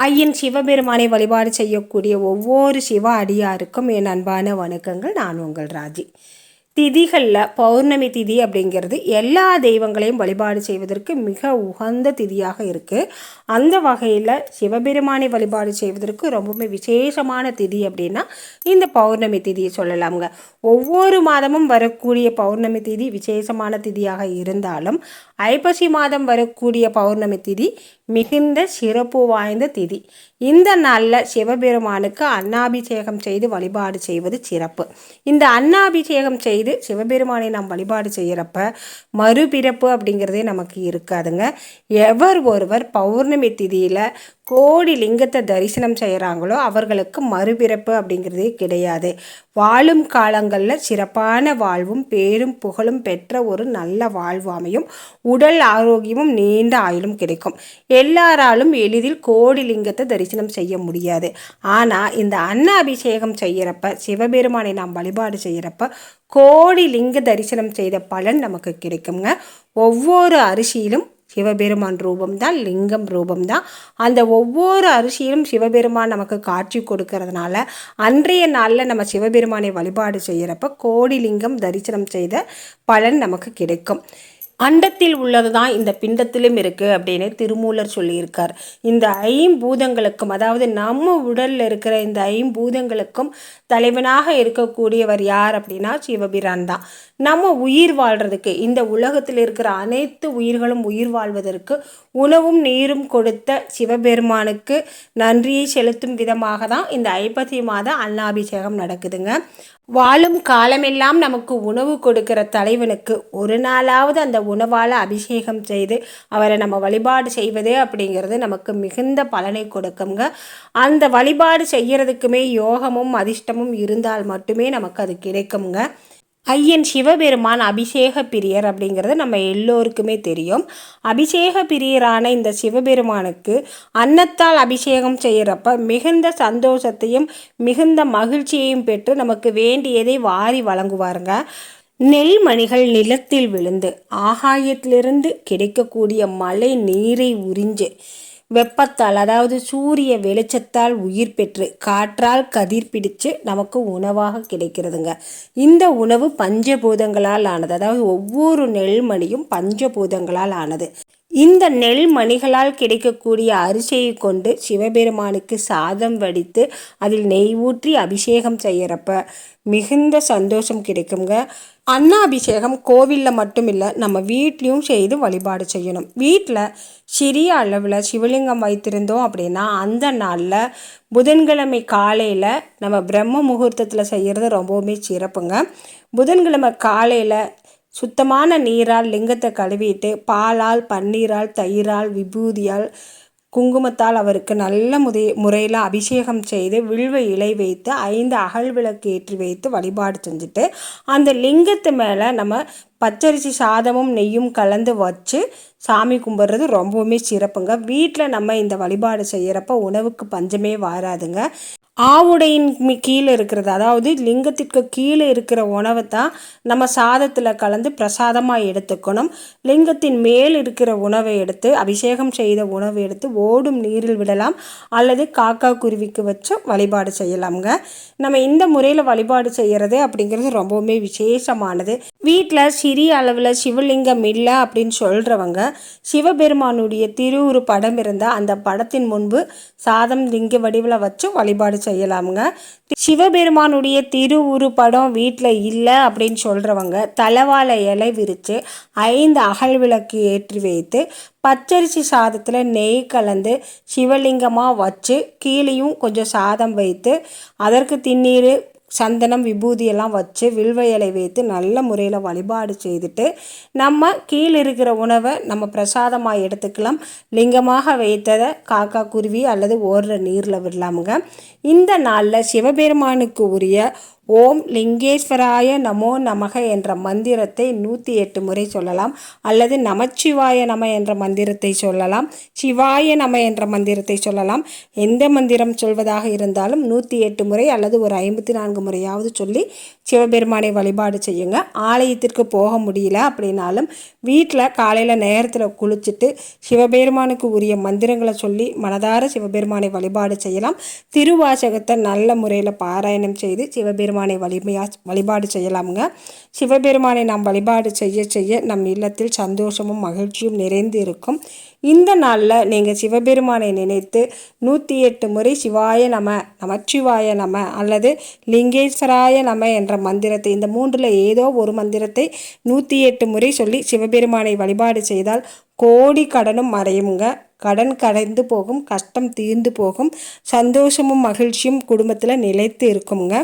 ஐயன் சிவபெருமானை வழிபாடு செய்யக்கூடிய ஒவ்வொரு சிவ அடியாருக்கும் என் அன்பான வணக்கங்கள். நான் உங்கள் ராஜி. திதிகளில் பௌர்ணமி திதி அப்படிங்கிறது எல்லா தெய்வங்களையும் வழிபாடு செய்வதற்கு மிக உகந்த திதியாக இருக்குது. அந்த வகையில் சிவபெருமானை வழிபாடு செய்வதற்கு ரொம்பவுமே விசேஷமான திதி அப்படின்னா இந்த பௌர்ணமி திதியை சொல்லலாமுங்க. ஒவ்வொரு மாதமும் வரக்கூடிய பௌர்ணமி திதி விசேஷமான திதியாக இருந்தாலும் ஐப்பசி மாதம் வரக்கூடிய பௌர்ணமி திதி மிகுந்த சிறப்பு வாய்ந்த திதி. இந்த நாளில் சிவபெருமானுக்கு அன்னாபிஷேகம் செய்து வழிபாடு செய்வது சிறப்பு. இந்த அன்னாபிஷேகம் செய்து சிவபெருமானை நாம் வழிபாடு செய்கிறப்ப மறுபிறப்பு அப்படிங்கிறதே நமக்கு இருக்காதுங்க. ஒருவர் பௌர்ணமி திதியில் கோடி லிங்கத்தை தரிசனம் செய்கிறாங்களோ அவர்களுக்கு மறுபிறப்பு அப்படிங்கிறதே கிடையாது. வாழும் காலங்களில் சிறப்பான வாழ்வும் பேரும் புகழும் பெற்ற ஒரு நல்ல வாழ்வு அமையும். உடல் ஆரோக்கியமும் நீண்ட ஆயுளும் கிடைக்கும். எல்லாராலும் எளிதில் கோடி லிங்கத்தை தரிசனம் செய்ய முடியாது. ஆனால் இந்த அன்னாபிஷேகம் செய்கிறப்ப சிவபெருமானை நாம் வழிபாடு செய்கிறப்ப கோடி லிங்க தரிசனம் செய்த பலன் நமக்கு கிடைக்குங்க. ஒவ்வொரு அரிசியிலும் சிவபெருமான் ரூபம்தான், லிங்கம் ரூபம்தான். அந்த ஒவ்வொரு அரிசியிலும் சிவபெருமான் நமக்கு காட்சி கொடுக்கறதுனால அன்றைய நாளில் நம்ம சிவபெருமானை வழிபாடு செய்கிறப்ப கோடி லிங்கம் தரிசனம் செய்த பலன் நமக்கு கிடைக்கும். அண்டத்தில் உள்ளது தான் இந்த பிண்டத்திலும் இருக்குது அப்படின்னு திருமூலர் சொல்லியிருக்கார். இந்த ஐம்பூதங்களுக்கும், அதாவது நம்ம உடலில் இருக்கிற இந்த ஐம்பூதங்களுக்கும் தலைவனாக இருக்கக்கூடியவர் யார் அப்படின்னா சிவபிரான் தான். நம்ம உயிர் வாழ்கிறதுக்கு, இந்த உலகத்தில் இருக்கிற அனைத்து உயிர்களும் உயிர் வாழ்வதற்கு உணவும் நீரும் கொடுத்த சிவபெருமானுக்கு நன்றியை செலுத்தும் விதமாக தான் இந்த ஐப்பசி மாத அன்னாபிஷேகம் நடக்குதுங்க. வாழும் காலமெல்லாம் நமக்கு உணவு கொடுக்கிற தலைவனுக்கு ஒரு நாளாவது அந்த உணவால் அபிஷேகம் செய்து அவரை நம்ம வழிபாடு செய்வது அப்படிங்கிறது நமக்கு மிகுந்த பலனை கொடுக்குங்க. அந்த வழிபாடு செய்கிறதுக்குமே யோகமும் அதிர்ஷ்டமும் இருந்தால் மட்டுமே நமக்கு அது கிடைக்குங்க. ஐயன் சிவபெருமான் அபிஷேக பிரியர் அப்படிங்கிறது நம்ம எல்லோருக்குமே தெரியும். அபிஷேக பிரியரான இந்த சிவபெருமானுக்கு அன்னத்தால் அபிஷேகம் செய்கிறப்ப மிகுந்த சந்தோஷத்தையும் மிகுந்த மகிழ்ச்சியையும் பெற்று நமக்கு வேண்டியதை வாரி வழங்குவாருங்க. நெல்மணிகள் நிலத்தில் விழுந்து ஆகாயத்திலிருந்து கிடைக்கக்கூடிய மழை நீரை உறிஞ்சு வெப்பத்தால், அதாவது சூரிய வெளிச்சத்தால் உயிர் பெற்று காற்றால் கதிர் பிடிச்சு நமக்கு உணவாக கிடைக்கிறதுங்க. இந்த உணவு பஞ்சபூதங்களால் ஆனது, அதாவது ஒவ்வொரு நெல்மணியும் பஞ்சபூதங்களால் ஆனது. இந்த நெல்மணிகளால் கிடைக்கக்கூடிய அரிசியை கொண்டு சிவபெருமானுக்கு சாதம் வடித்து அதில் நெய் ஊற்றி அபிஷேகம் செய்கிறப்ப மிகுந்த சந்தோஷம் கிடைக்குங்க. அன்னாபிஷேகம் கோவிலில் மட்டும் இல்லை, நம்ம வீட்லேயும் செய்து வழிபாடு செய்யணும். வீட்டில் சிறிய அளவில் சிவலிங்கம் வைத்திருந்தோம் அப்படின்னா அந்த நாளில் புதன்கிழமை காலையில் நம்ம பிரம்ம முகூர்த்தத்தில் செய்கிறது ரொம்பவுமே சிறப்புங்க. புதன்கிழமை காலையில் சுத்தமான நீரால் லிங்கத்தை கழுவிட்டு பாலால், பன்னீரால், தயிரால், விபூதியால், குங்குமத்தால் அவருக்கு நல்ல முறையில் அபிஷேகம் செய்து வில்வ இலை வைத்து 5 அகல் விளக்கு ஏற்றி வைத்து வழிபாடு செஞ்சுட்டு அந்த லிங்கத்து மேலே நம்ம பச்சரிசி சாதமும் நெய்யும் கலந்து வச்சு சாமி கும்பிட்றது ரொம்பவுமே சிறப்புங்க. வீட்டில் நம்ம இந்த வழிபாடு செய்கிறப்ப உணவுக்கு பஞ்சமே வராதுங்க. ஆவுடையின் கீழே இருக்கிறது, அதாவது லிங்கத்திற்கு கீழே இருக்கிற உணவை தான் நம்ம சாதத்தில் கலந்து பிரசாதமாக எடுத்துக்கணும். லிங்கத்தின் மேல் இருக்கிற உணவை எடுத்து, அபிஷேகம் செய்த உணவை எடுத்து ஓடும் நீரில் விடலாம் அல்லது காக்கா குருவிக்கு வச்சு வழிபாடு செய்யலாமுங்க. நம்ம இந்த முறையில் வழிபாடு செய்கிறது அப்படிங்கிறது ரொம்பவுமே விசேஷமானது. வீட்டில் சிறிய அளவில் சிவலிங்கம் இல்லை அப்படின்னு சொல்கிறவங்க சிவபெருமானுடைய திருவுரு படம் இருந்தால் அந்த படத்தின் முன்பு சாதம் லிங்க வடிவில் வச்சு வழிபாடு செய்யலாமுங்க. சிவபெருமானுடைய திருவுரு படம் வீட்டில் இல்லை அப்படின்னு சொல்கிறவங்க தலவாழை இலை விரித்து 5 அகல் விளக்கு ஏற்றி வைத்து பச்சரிசி சாதத்தில் நெய் கலந்து சிவலிங்கமாக வச்சு கீழேயும் கொஞ்சம் சாதம் வைத்து அதற்கு திண்ணீர், சந்தனம், விபூதியெல்லாம் வச்சு வில்வ இலை வைத்து நல்ல முறையில் வழிபாடு செய்துட்டு நம்ம கீழே இருக்கிற உணவை நம்ம பிரசாதமாக எடுத்துக்கலாம். லிங்கமாக வைத்ததை காக்கா குருவி அல்லது ஓடுற நீரில் விடலாமுங்க. இந்த நாளில் சிவபெருமானுக்கு உரிய ஓம் லிங்கேஸ்வராய நமோ நமக என்ற மந்திரத்தை 108 முறை சொல்லலாம். அல்லது நமச்சிவாய நம என்ற மந்திரத்தை சொல்லலாம். சிவாய நம என்ற மந்திரத்தை சொல்லலாம். எந்த மந்திரம் சொல்வதாக இருந்தாலும் 108 முறை அல்லது ஒரு 54 முறையாவது சொல்லி சிவபெருமானை வழிபாடு செய்யுங்க. ஆலயத்திற்கு போக முடியல அப்படின்னாலும் வீட்டில் காலையில் நேரத்தில் குளிச்சுட்டு சிவபெருமானுக்கு உரிய மந்திரங்களை சொல்லி மனதார சிவபெருமானை வழிபாடு செய்யலாம். திருவாசகத்தை நல்ல முறையில் பாராயணம் செய்து சிவபெருமானை வழிபாடு செய்யலாமுங்க. சிவபெருமானை நாம் வழிபாடு செய்ய செய்ய நம் இல்லத்தில் சந்தோஷமும் மகிழ்ச்சியும் நிறைந்து இருக்கும். இந்த நாளில் நீங்கள் சிவபெருமானை நினைத்து 108 முறை சிவாய நம, நமச்சிவாய நம அல்லது லிங்கேஸ்வராய நம என்ற மந்திரத்தை, இந்த மூன்றில் ஏதோ ஒரு மந்திரத்தை 108 முறை சொல்லி சிவபெருமானை வழிபாடு செய்தால் கோடி கடனும் மறையுங்க. கடன் கரைந்து போகும், கஷ்டம் தீர்ந்து போகும், சந்தோஷமும் மகிழ்ச்சியும் குடும்பத்தில் நிலைத்து இருக்குங்க.